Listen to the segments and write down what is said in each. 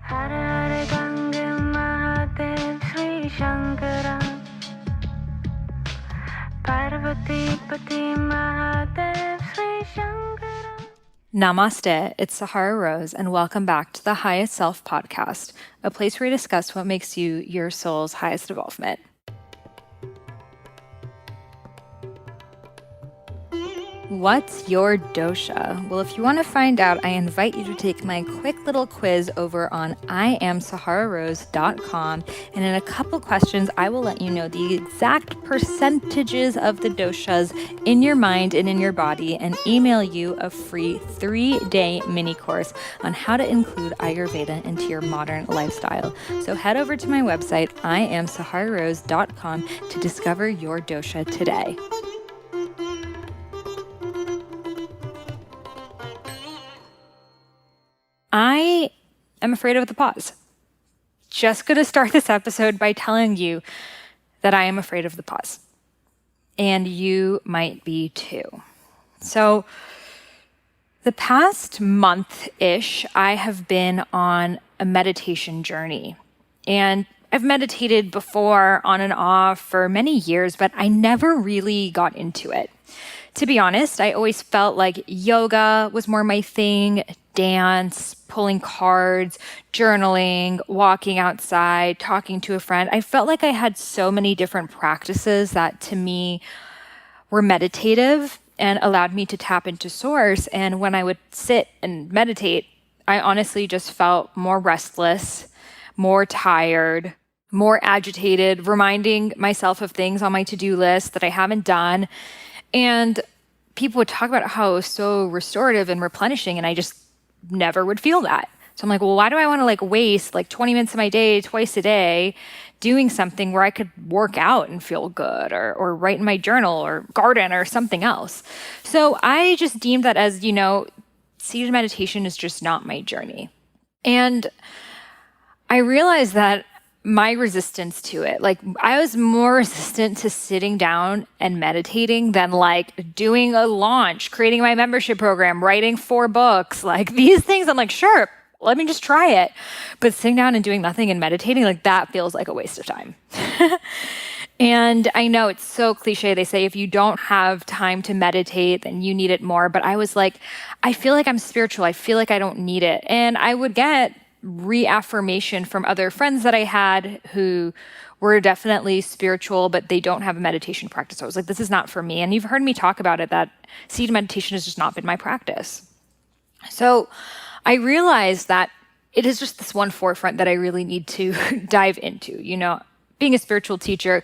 Hare Ganga Mahadev Sri Shankara Parvati Pati Mahadev Sri Shankara. Namaste, it's Sahara Rose, and welcome back to the Highest Self podcast, a place where we discuss what makes you your soul's highest evolvement. What's your dosha? Well, if you want to find out, I invite you to take my quick little quiz over on IamSaharaRose.com, and in a couple questions, I will let you know the exact percentages of the doshas in your mind and in your body, and email you a free 3-day mini course on how to include Ayurveda into your modern lifestyle. So head over to my website, IamSaharaRose.com, to discover your dosha today. I am afraid of the pause. Just going to start this episode by telling you that I am afraid of the pause. And you might be too. So the past month-ish, I have been on a meditation journey. And I've meditated before on and off for many years, but I never really got into it. To be honest, I always felt like yoga was more my thing, dance, pulling cards, journaling, walking outside, talking to a friend. I felt like I had so many different practices that to me were meditative and allowed me to tap into source. And when I would sit and meditate, I honestly just felt more restless, more tired, more agitated, reminding myself of things on my to-do list that I haven't done. And people would talk about how it was so restorative and replenishing, and I just never would feel that. So I'm like, well, why do I want to waste 20 minutes of my day twice a day doing something where I could work out and feel good, or write in my journal or garden or something else? So I just deemed that as, seated meditation is just not my journey. And I realized that my resistance to it, I was more resistant to sitting down and meditating than doing a launch, creating my membership program, writing 4 books, these things. I'm sure, let me just try it. But sitting down and doing nothing and meditating, that feels like a waste of time. And I know it's so cliche. They say if you don't have time to meditate, then you need it more. But I was I feel like I'm spiritual. I feel like I don't need it. And I would get reaffirmation from other friends that I had who were definitely spiritual, but they don't have a meditation practice. So I was this is not for me. And you've heard me talk about it, that seated meditation has just not been my practice. So I realized that it is just this one forefront that I really need to dive into. Being a spiritual teacher,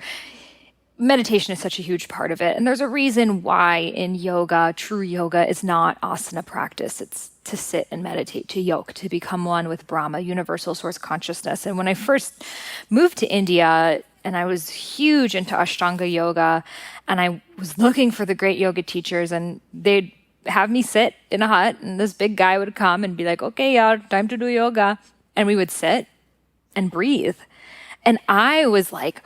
meditation is such a huge part of it. And there's a reason why in yoga, true yoga is not asana practice. It's to sit and meditate, to yoke, to become one with Brahma, universal source consciousness. And when I first moved to India, and I was huge into Ashtanga yoga, and I was looking for the great yoga teachers, and they'd have me sit in a hut, and this big guy would come and be like, okay, yeah, time to do yoga. And we would sit and breathe. And I was like,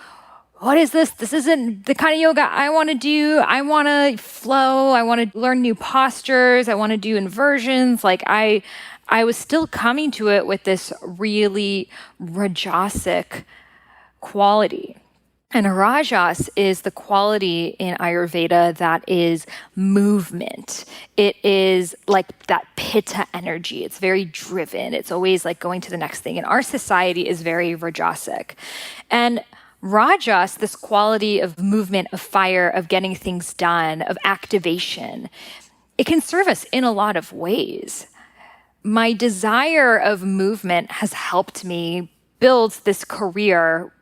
what is this? This isn't the kind of yoga I want to do. I want to flow. I want to learn new postures. I want to do inversions. I was still coming to it with this really rajasic quality. And rajas is the quality in Ayurveda that is movement. It is that pitta energy. It's very driven. It's always going to the next thing. And our society is very rajasic. And Rajas, this quality of movement, of fire, of getting things done, of activation, it can serve us in a lot of ways. My desire of movement has helped me build this career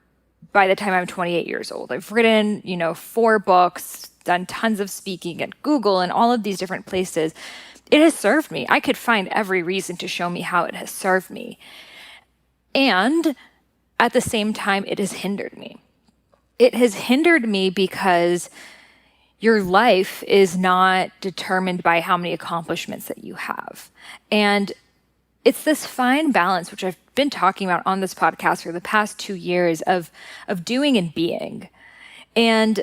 by the time I'm 28 years old. I've written, 4 books, done tons of speaking at Google and all of these different places. It has served me. I could find every reason to show me how it has served me. And at the same time, it has hindered me. It has hindered me because your life is not determined by how many accomplishments that you have. And it's this fine balance, which I've been talking about on this podcast for the past 2 years, of doing and being. And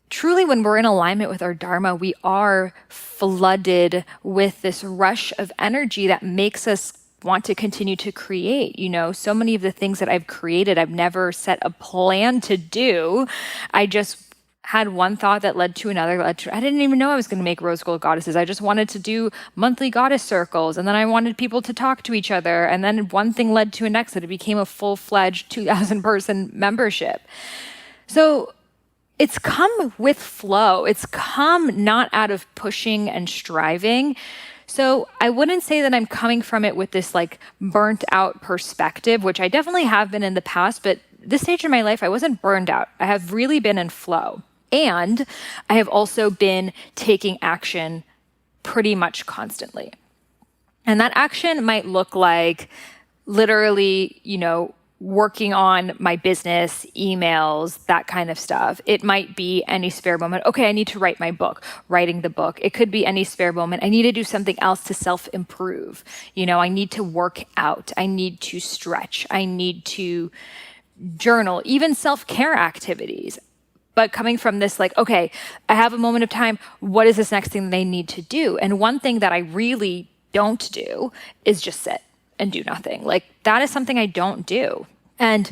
truly, when we're in alignment with our Dharma, we are flooded with this rush of energy that makes us want to continue to create. So many of the things that I've created, I've never set a plan to do. I just had one thought that led to another. I didn't even know I was going to make rose gold goddesses. I just wanted to do monthly goddess circles. And then I wanted people to talk to each other. And then one thing led to a next, that it became a full-fledged 2,000 person membership. So it's come with flow. It's come not out of pushing and striving. So I wouldn't say that I'm coming from it with this like burnt out perspective, which I definitely have been in the past, but this stage in my life, I wasn't burned out. I have really been in flow. And I have also been taking action pretty much constantly. And that action might look like literally, working on my business, emails, that kind of stuff. It might be any spare moment. Okay, I need to write my book, writing the book. It could be any spare moment. I need to do something else to self-improve. I need to work out. I need to stretch. I need to journal, even self-care activities. But coming from this, like, okay, I have a moment of time. What is this next thing that I need to do? And one thing that I really don't do is just sit and do nothing. Like, that is something I don't do. And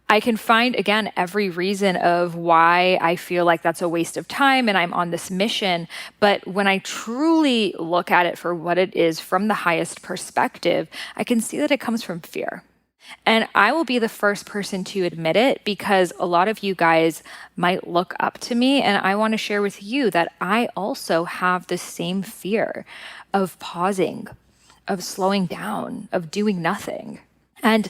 I can find, again, every reason of why I feel like that's a waste of time and I'm on this mission. But when I truly look at it for what it is from the highest perspective, I can see that it comes from fear. And I will be the first person to admit it, because a lot of you guys might look up to me, and I want to share with you that I also have the same fear of pausing, of slowing down, of doing nothing. And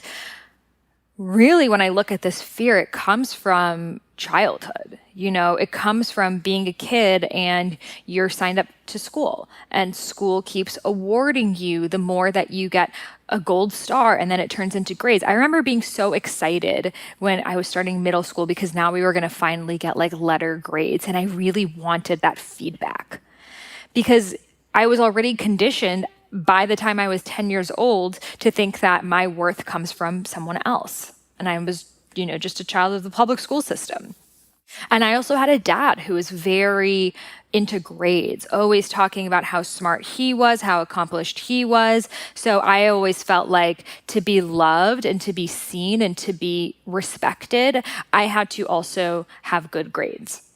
really, when I look at this fear, it comes from childhood. It comes from being a kid and you're signed up to school, and school keeps awarding you the more that you get a gold star, and then it turns into grades. I remember being so excited when I was starting middle school, because now we were going to finally get like letter grades. And I really wanted that feedback, because I was already conditioned by the time I was 10 years old to think that my worth comes from someone else. And I was, just a child of the public school system. And I also had a dad who was very into grades, always talking about how smart he was, how accomplished he was. So I always felt like to be loved and to be seen and to be respected, I had to also have good grades.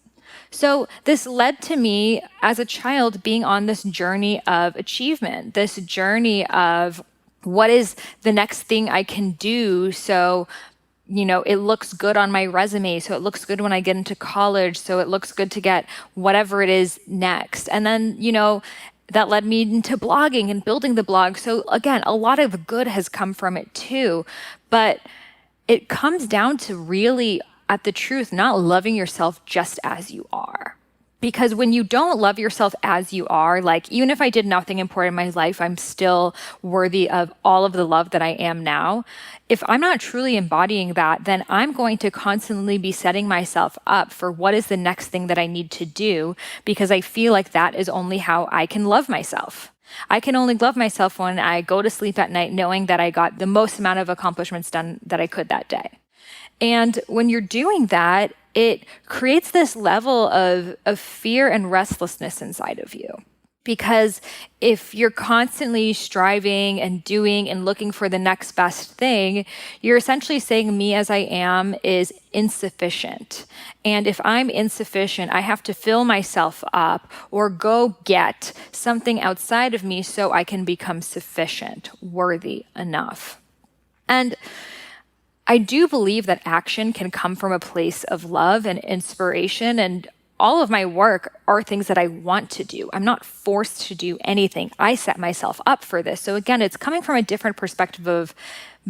So this led to me as a child being on this journey of achievement, this journey of what is the next thing I can do so it looks good on my resume, so it looks good when I get into college, so it looks good to get whatever it is next. And then, that led me into blogging and building the blog. So again, a lot of good has come from it too. But it comes down to really, at the truth, not loving yourself just as you are. Because when you don't love yourself as you are, like, even if I did nothing important in my life, I'm still worthy of all of the love that I am now. If I'm not truly embodying that, then I'm going to constantly be setting myself up for what is the next thing that I need to do, because I feel like that is only how I can love myself. I can only love myself when I go to sleep at night knowing that I got the most amount of accomplishments done that I could that day. And when you're doing that, it creates this level of fear and restlessness inside of you. Because if you're constantly striving and doing and looking for the next best thing, you're essentially saying me as I am is insufficient. And if I'm insufficient, I have to fill myself up or go get something outside of me so I can become sufficient, worthy enough. And I do believe that action can come from a place of love and inspiration, and all of my work are things that I want to do. I'm not forced to do anything. I set myself up for this. So again, it's coming from a different perspective of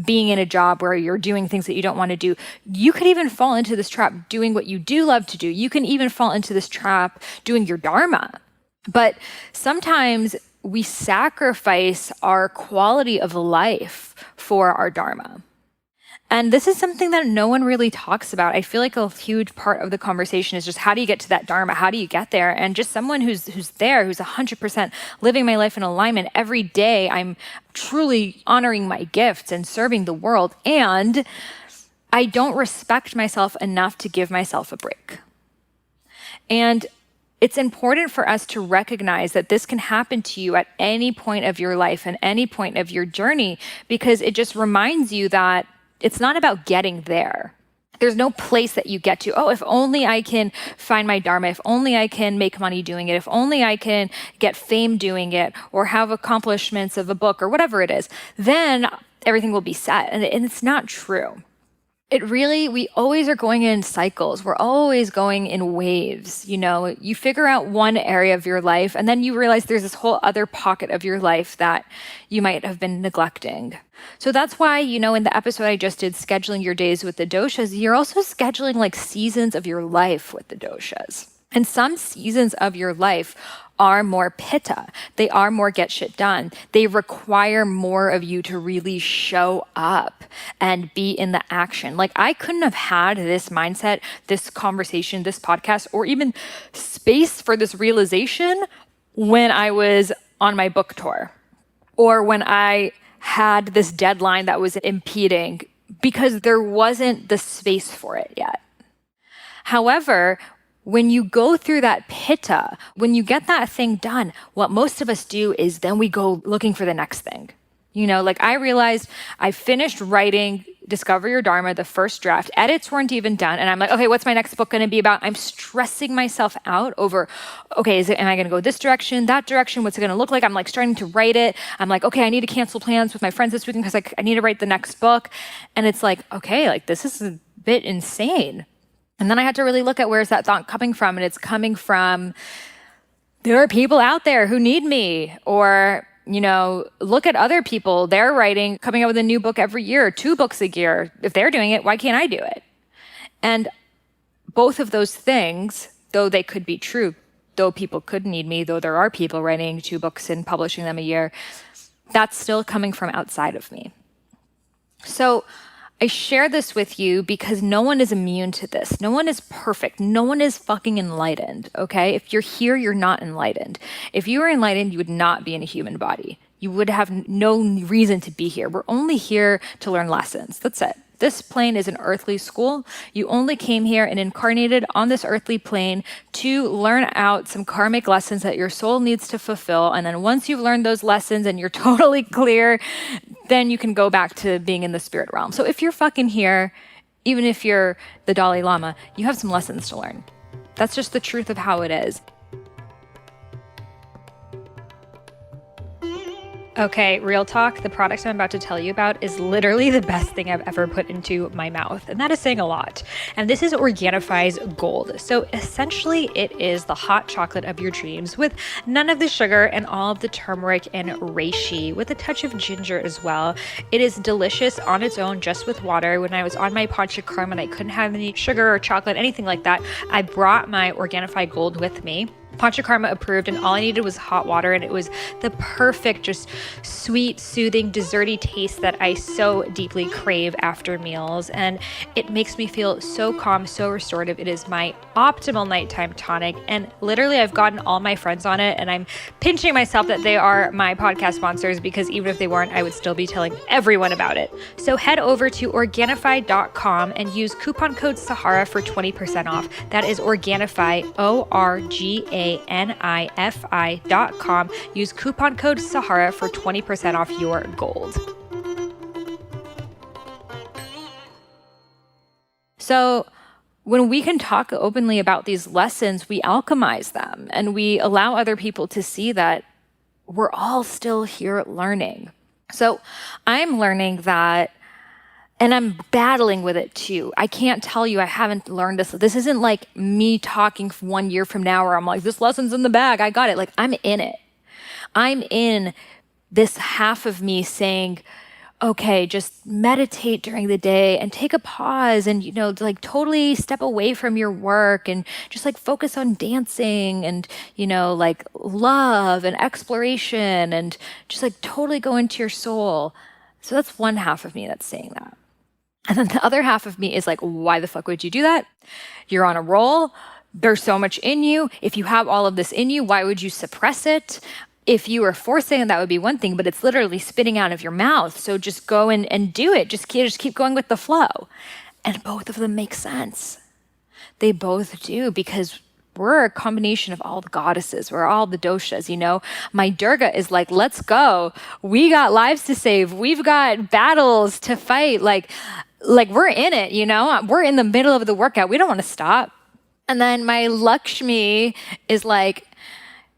being in a job where you're doing things that you don't want to do. You could even fall into this trap doing what you do love to do. You can even fall into this trap doing your dharma. But sometimes we sacrifice our quality of life for our dharma. And this is something that no one really talks about. I feel like a huge part of the conversation is just, how do you get to that dharma? How do you get there? And just someone who's there, who's 100% living my life in alignment every day, I'm truly honoring my gifts and serving the world. And I don't respect myself enough to give myself a break. And it's important for us to recognize that this can happen to you at any point of your life and any point of your journey, because it just reminds you that it's not about getting there. There's no place that you get to. Oh, if only I can find my dharma, if only I can make money doing it, if only I can get fame doing it, or have accomplishments of a book or whatever it is, then everything will be set. And it's not true. We always are going in cycles. We're always going in waves. You figure out one area of your life and then you realize there's this whole other pocket of your life that you might have been neglecting. So that's why, in the episode I just did, scheduling your days with the doshas, you're also scheduling like seasons of your life with the doshas. And some seasons of your life are more pitta. They are more get shit done. They require more of you to really show up and be in the action. Like, I couldn't have had this mindset, this conversation, this podcast, or even space for this realization when I was on my book tour or when I had this deadline that was impeding, because there wasn't the space for it yet. However, when you go through that pitta, when you get that thing done, what most of us do is then we go looking for the next thing. Like, I realized I finished writing Discover Your Dharma, the first draft. Edits weren't even done. And I'm like, okay, what's my next book going to be about? I'm stressing myself out over, okay, am I going to go this direction, that direction? What's it going to look like? I'm like starting to write it. I'm like, okay, I need to cancel plans with my friends this weekend because I need to write the next book. And it's like, okay, like this is a bit insane. And then I had to really look at where's that thought coming from. And it's coming from, there are people out there who need me. Or, look at other people. They're writing, coming out with a new book every year, 2 books a year. If they're doing it, why can't I do it? And both of those things, though they could be true, though people could need me, though there are people writing 2 books and publishing them a year, that's still coming from outside of me. So I share this with you because no one is immune to this. No one is perfect. No one is fucking enlightened, okay? If you're here, you're not enlightened. If you were enlightened, you would not be in a human body. You would have no reason to be here. We're only here to learn lessons. That's it. This plane is an earthly school. You only came here and incarnated on this earthly plane to learn out some karmic lessons that your soul needs to fulfill. And then once you've learned those lessons and you're totally clear, then you can go back to being in the spirit realm. So if you're fucking here, even if you're the Dalai Lama, you have some lessons to learn. That's just the truth of how it is. Okay, real talk, the product I'm about to tell you about is literally the best thing I've ever put into my mouth, and that is saying a lot. And this is Organifi's Gold. So essentially, it is the hot chocolate of your dreams with none of the sugar and all of the turmeric and reishi, with a touch of ginger as well. It is delicious on its own, just with water. When I was on my Panchakarma and I couldn't have any sugar or chocolate, anything like that, I brought my Organifi Gold with me. Panchakarma approved, and all I needed was hot water, and it was the perfect, just sweet, soothing, desserty taste that I so deeply crave after meals. And it makes me feel so calm, so restorative. It is my optimal nighttime tonic, and literally I've gotten all my friends on it, and I'm pinching myself that they are my podcast sponsors, because even if they weren't, I would still be telling everyone about it. So head over to Organifi.com and use coupon code Sahara for 20% off. That is Organifi, ORGANIFI.com. Use coupon code Sahara for 20% off your gold. So when we can talk openly about these lessons, we alchemize them and we allow other people to see that we're all still here learning. So I'm learning that, and I'm battling with it too. I can't tell you I haven't learned this. This isn't like me talking 1 year from now where I'm like, this lesson's in the bag, I got it. Like, I'm in it. I'm in this half of me saying, okay, just meditate during the day and take a pause and, like totally step away from your work and just like focus on dancing and, like love and exploration and just like totally go into your soul. So that's one half of me that's saying that. And then the other half of me is like, why the fuck would you do that? You're on a roll. There's so much in you. If you have all of this in you, why would you suppress it? If you were forcing it, that would be one thing, but it's literally spitting out of your mouth. So just go and do it. Just keep going with the flow. And both of them make sense. They both do, because we're a combination of all the goddesses. We're all the doshas, you know? My Durga is like, let's go. We got lives to save. We've got battles to fight. Like we're in it, you know? We're in the middle of the workout. We don't want to stop. And then my Lakshmi is like,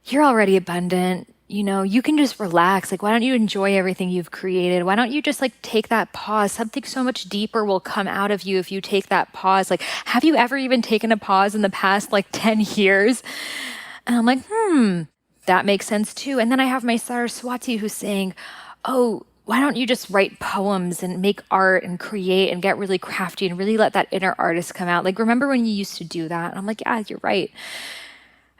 you're already abundant. You know, you can just relax. Like, why don't you enjoy everything you've created? Why don't you just like take that pause? Something so much deeper will come out of you if you take that pause. Like, have you ever even taken a pause in the past like 10 years? And I'm like, that makes sense too. And then I have my Saraswati who's saying, oh, why don't you just write poems and make art and create and get really crafty and really let that inner artist come out? Like, remember when you used to do that? And I'm like, yeah, you're right.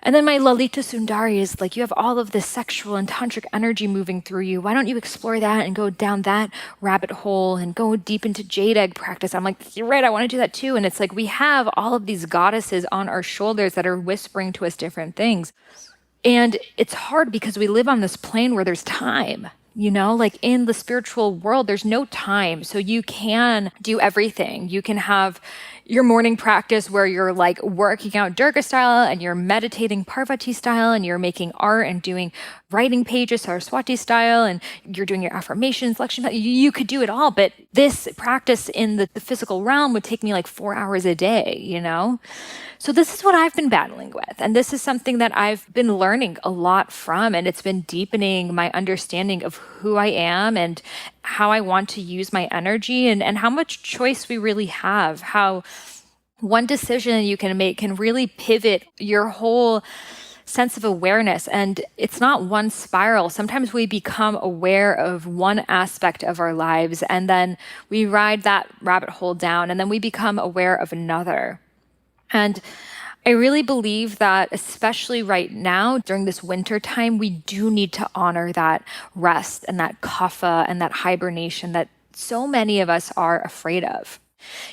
And then my Lalita Sundari is like, you have all of this sexual and tantric energy moving through you. Why don't you explore that and go down that rabbit hole and go deep into jade egg practice? I'm like, you're right, I want to do that too. And it's like, we have all of these goddesses on our shoulders that are whispering to us different things. And it's hard because we live on this plane where there's time. You know, like in the spiritual world, there's no time. So you can do everything. You can have your morning practice where you're like working out Durga style and you're meditating Parvati style and you're making art and doing writing pages Saraswati style and you're doing your affirmations, Lakshmi. You could do it all. But this practice in the physical realm would take me like 4 hours a day, you know? So this is what I've been battling with. And this is something that I've been learning a lot from. And it's been deepening my understanding of who I am and how I want to use my energy and how much choice we really have. How one decision you can make can really pivot your whole sense of awareness. And it's not one spiral. Sometimes we become aware of one aspect of our lives and then we ride that rabbit hole down and then we become aware of another. And I really believe that, especially right now, during this winter time, we do need to honor that rest and that kapha and that hibernation that so many of us are afraid of.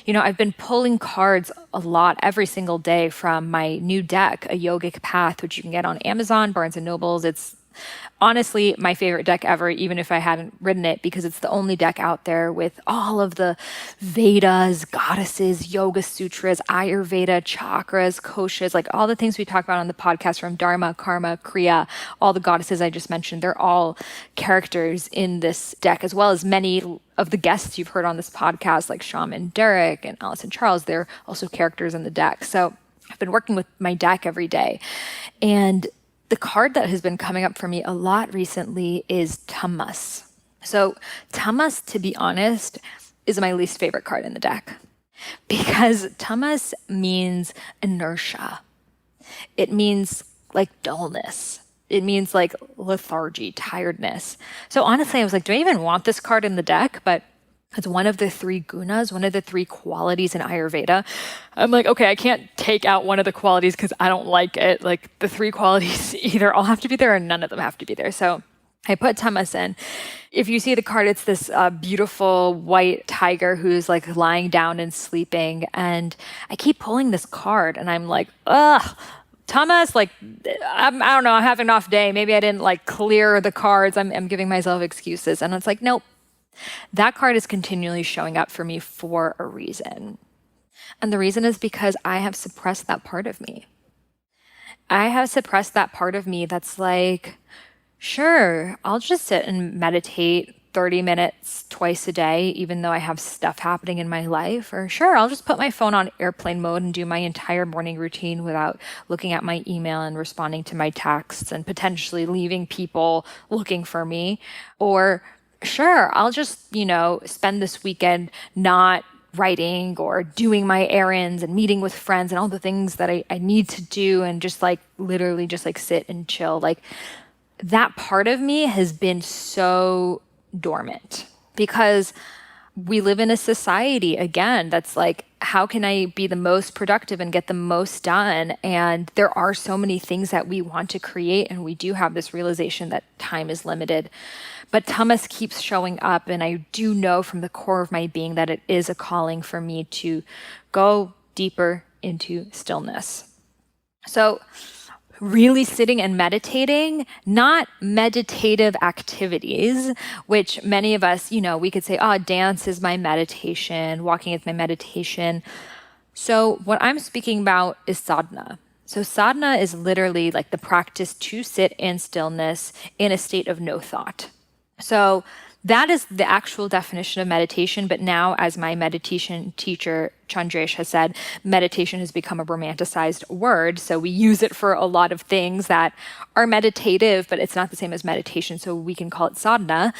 You know, I've been pulling cards a lot every single day from my new deck, a yogic path, which you can get on Amazon, Barnes & Nobles. It's honestly my favorite deck ever, even if I hadn't written it, because it's the only deck out there with all of the Vedas, goddesses, yoga sutras, Ayurveda, chakras, koshas, like all the things we talk about on the podcast from Dharma, Karma, Kriya, all the goddesses I just mentioned, they're all characters in this deck, as well as many of the guests you've heard on this podcast, like Shaman Derek and Allison Charles. They're also characters in the deck. So I've been working with my deck every day. And the card that has been coming up for me a lot recently is Tamas. So Tamas, to be honest, is my least favorite card in the deck because Tamas means inertia. It means like dullness. It means like lethargy, tiredness. So honestly, I was like, do I even want this card in the deck? But it's one of the 3 gunas, one of the 3 qualities in Ayurveda. I'm like, okay, I can't take out one of the qualities because I don't like it. Like the 3 qualities either all have to be there or none of them have to be there. So I put Tamas in. If you see the card, it's this beautiful white tiger who's like lying down and sleeping. And I keep pulling this card and I'm like, ugh. Tamas, like, I don't know, I'm having an off day. Maybe I didn't like clear the cards. I'm giving myself excuses. And it's like, nope. That card is continually showing up for me for a reason. And the reason is because I have suppressed that part of me. I have suppressed that part of me that's like, sure, I'll just sit and meditate 30 minutes twice a day, even though I have stuff happening in my life. Or sure, I'll just put my phone on airplane mode and do my entire morning routine without looking at my email and responding to my texts and potentially leaving people looking for me. Or sure, I'll just, spend this weekend not writing or doing my errands and meeting with friends and all the things that I need to do and just like literally just like sit and chill. Like that part of me has been so dormant because we live in a society, again, that's like, how can I be the most productive and get the most done? And there are so many things that we want to create, and we do have this realization that time is limited. But Tamas keeps showing up, and I do know from the core of my being that it is a calling for me to go deeper into stillness. So really sitting and meditating, not meditative activities, which many of us, we could say, oh, dance is my meditation, walking is my meditation. So what I'm speaking about is sadhana. So sadhana is literally like the practice to sit in stillness in a state of no thought. So that is the actual definition of meditation. But now, as my meditation teacher, Chandresh, has said, meditation has become a romanticized word. So we use it for a lot of things that are meditative, but it's not the same as meditation. So we can call it sadhana.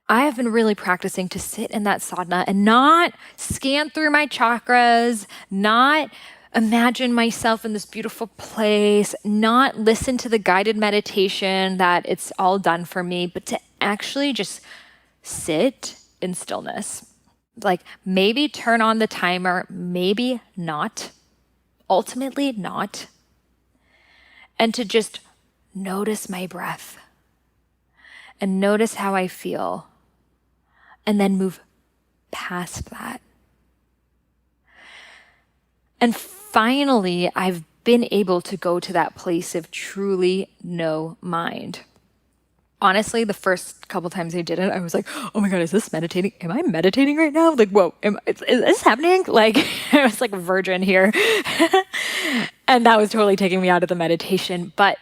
I have been really practicing to sit in that sadhana and not scan through my chakras, not imagine myself in this beautiful place, not listen to the guided meditation that it's all done for me, but to actually just sit in stillness. Like maybe turn on the timer, maybe not, ultimately not. And to just notice my breath and notice how I feel, and then move past that. And finally, I've been able to go to that place of truly no mind. Honestly, the first couple times I did it, I was like, oh my God, is this meditating? Am I meditating right now? Like, whoa, is this happening? Like, I was like a virgin here. And that was totally taking me out of the meditation. But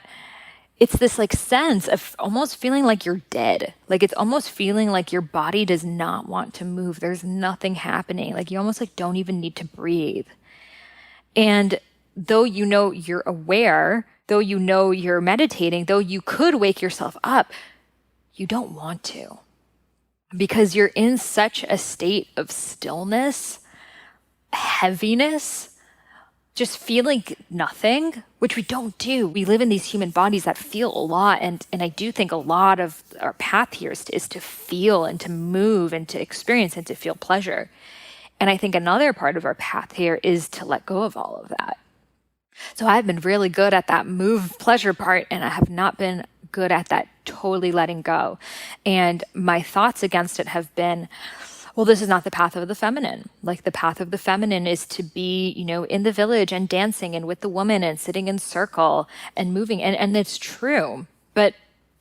it's this like sense of almost feeling like you're dead. Like it's almost feeling like your body does not want to move. There's nothing happening. Like you almost like don't even need to breathe. And though you know you're aware, though you know you're meditating, though you could wake yourself up, you don't want to. Because you're in such a state of stillness, heaviness, just feeling nothing, which we don't do. We live in these human bodies that feel a lot. And I do think a lot of our path here is to feel and to move and to experience and to feel pleasure. And I think another part of our path here is to let go of all of that. So I've been really good at that move pleasure part, and I have not been good at that totally letting go. And my thoughts against it have been, well, this is not the path of the feminine. Like the path of the feminine is to be, in the village and dancing and with the woman and sitting in circle and moving. And it's true, but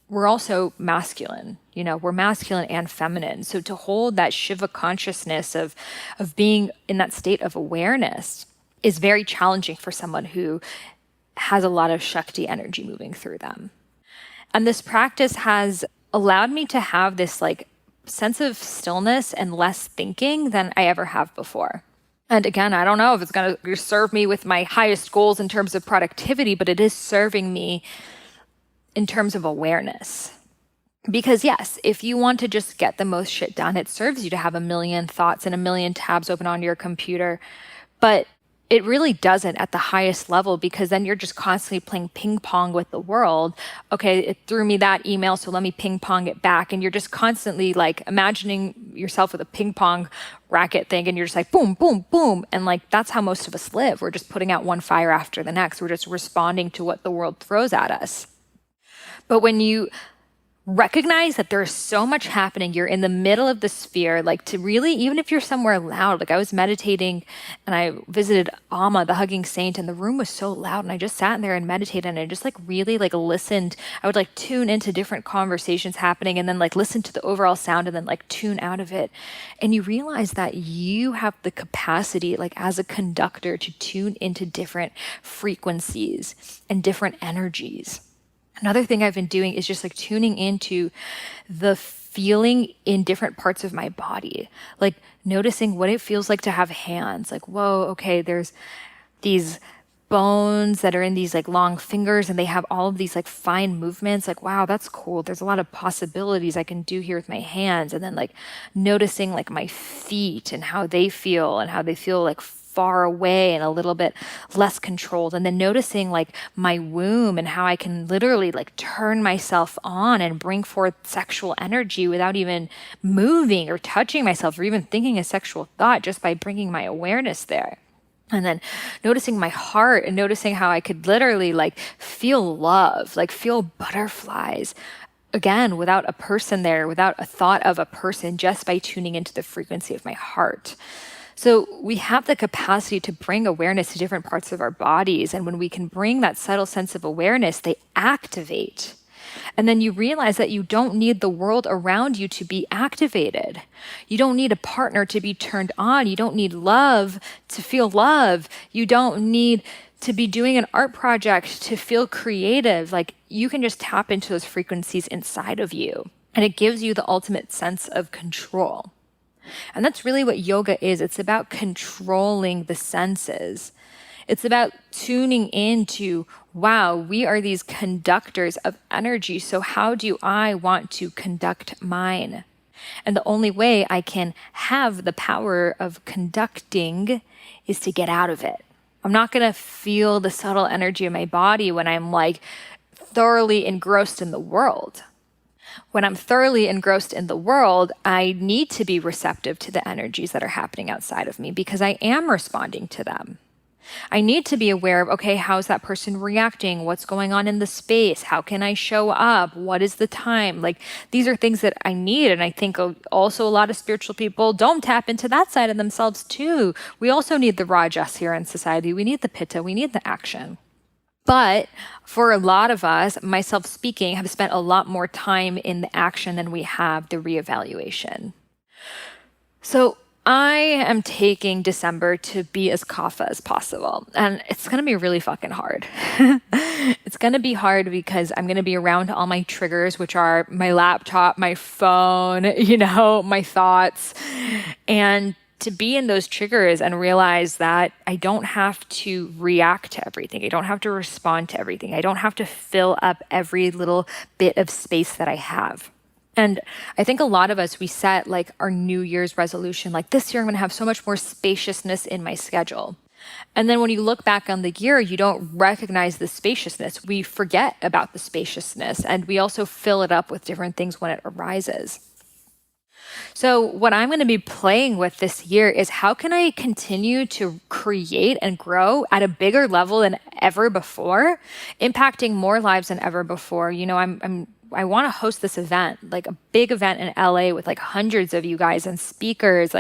we're also masculine, we're masculine and feminine. So to hold that Shiva consciousness of being in that state of awareness is very challenging for someone who has a lot of Shakti energy moving through them. And this practice has allowed me to have this like sense of stillness and less thinking than I ever have before. And again, I don't know if it's going to serve me with my highest goals in terms of productivity, but it is serving me in terms of awareness. Because yes, if you want to just get the most shit done, it serves you to have a million thoughts and a million tabs open on your computer. But it really doesn't at the highest level, because then you're just constantly playing ping pong with the world. Okay, it threw me that email, so let me ping pong it back. And you're just constantly like imagining yourself with a ping pong racket thing, and you're just like boom, boom, boom. And like that's how most of us live. We're just putting out one fire after the next. We're just responding to what the world throws at us. But when you recognize that there's so much happening, you're in the middle of the sphere, like to really, even if you're somewhere loud, like I was meditating and I visited Amma, the hugging saint, and the room was so loud, and I just sat in there and meditated, and I just like really like listened. I would like tune into different conversations happening and then like listen to the overall sound and then like tune out of it. And you realize that you have the capacity, like as a conductor, to tune into different frequencies and different energies. Another thing I've been doing is just like tuning into the feeling in different parts of my body, like noticing what it feels like to have hands. Like, whoa, okay, there's these bones that are in these like long fingers, and they have all of these like fine movements. Like, wow, that's cool. There's a lot of possibilities I can do here with my hands. And then like noticing like my feet and how they feel like far away and a little bit less controlled. And then noticing like my womb and how I can literally like turn myself on and bring forth sexual energy without even moving or touching myself or even thinking a sexual thought, just by bringing my awareness there. And then noticing my heart and noticing how I could literally like feel love, like feel butterflies. Again, without a person there, without a thought of a person, just by tuning into the frequency of my heart. So we have the capacity to bring awareness to different parts of our bodies. And when we can bring that subtle sense of awareness, they activate. And then you realize that you don't need the world around you to be activated. You don't need a partner to be turned on. You don't need love to feel love. You don't need to be doing an art project, to feel creative. Like, you can just tap into those frequencies inside of you, and it gives you the ultimate sense of control. And that's really what yoga is. It's about controlling the senses. It's about tuning into, wow, we are these conductors of energy. So how do I want to conduct mine? And the only way I can have the power of conducting is to get out of it. I'm not going to feel the subtle energy of my body when I'm like thoroughly engrossed in the world. When I'm thoroughly engrossed in the world, I need to be receptive to the energies that are happening outside of me because I am responding to them. I need to be aware of, okay, how's that person reacting? What's going on in the space? How can I show up? What is the time? Like, these are things that I need. And I think also a lot of spiritual people don't tap into that side of themselves too. We also need the rajas here in society. We need the pitta. We need the action. But for a lot of us, myself speaking, have spent a lot more time in the action than we have the reevaluation. So I am taking December to be as kapha as possible. And it's going to be really fucking hard. It's going to be hard because I'm going to be around all my triggers, which are my laptop, my phone, my thoughts. And to be in those triggers and realize that I don't have to react to everything. I don't have to respond to everything. I don't have to fill up every little bit of space that I have. And I think a lot of us, we set like our New Year's resolution, like this year I'm going to have so much more spaciousness in my schedule. And then when you look back on the year, you don't recognize the spaciousness. We forget about the spaciousness, and we also fill it up with different things when it arises. So what I'm going to be playing with this year is how can I continue to create and grow at a bigger level than ever before, impacting more lives than ever before. I want to host this event, like a big event in LA with like hundreds of you guys and speakers,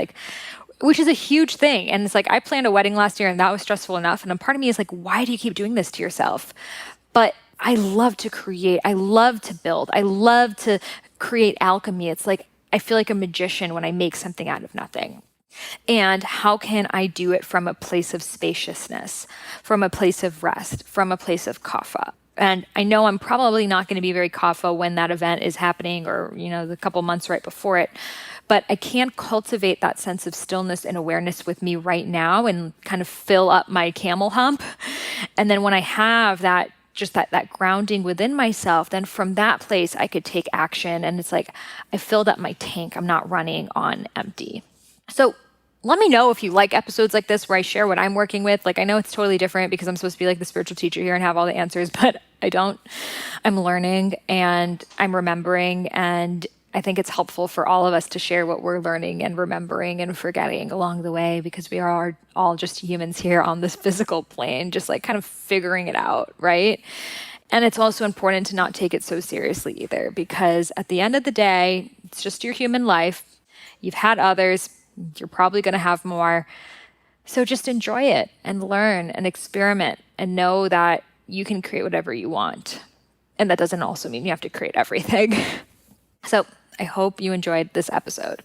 which is a huge thing. And it's like, I planned a wedding last year and that was stressful enough. And a part of me is like, why do you keep doing this to yourself? But I love to create. I love to build. I love to create alchemy. It's like, I feel like a magician when I make something out of nothing. And how can I do it from a place of spaciousness, from a place of rest, from a place of kapha? And I know I'm probably not going to be very kapha when that event is happening or, the couple months right before it. But I can cultivate that sense of stillness and awareness with me right now and kind of fill up my camel hump. And then when I have that, just that grounding within myself, then from that place, I could take action. And it's like, I filled up my tank. I'm not running on empty. So let me know if you like episodes like this where I share what I'm working with. Like, I know it's totally different because I'm supposed to be like the spiritual teacher here and have all the answers, but I don't. I'm learning and I'm remembering, and I think it's helpful for all of us to share what we're learning and remembering and forgetting along the way, because we are all just humans here on this physical plane, just like kind of figuring it out, right? And it's also important to not take it so seriously either, because at the end of the day, it's just your human life. You've had others. You're probably going to have more. So just enjoy it and learn and experiment and know that you can create whatever you want. And that doesn't also mean you have to create everything. So I hope you enjoyed this episode.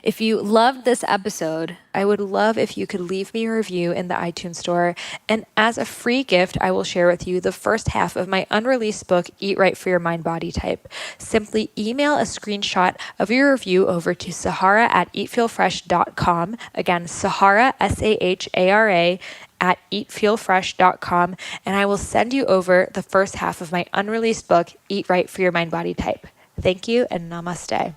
If you loved this episode, I would love if you could leave me a review in the iTunes store. And as a free gift, I will share with you the first half of my unreleased book, Eat Right for Your Mind Body Type. Simply email a screenshot of your review over to Sahara@eatfeelfresh.com. Again, Sahara, Sahara, at eatfeelfresh.com. And I will send you over the first half of my unreleased book, Eat Right for Your Mind Body Type. Thank you and namaste.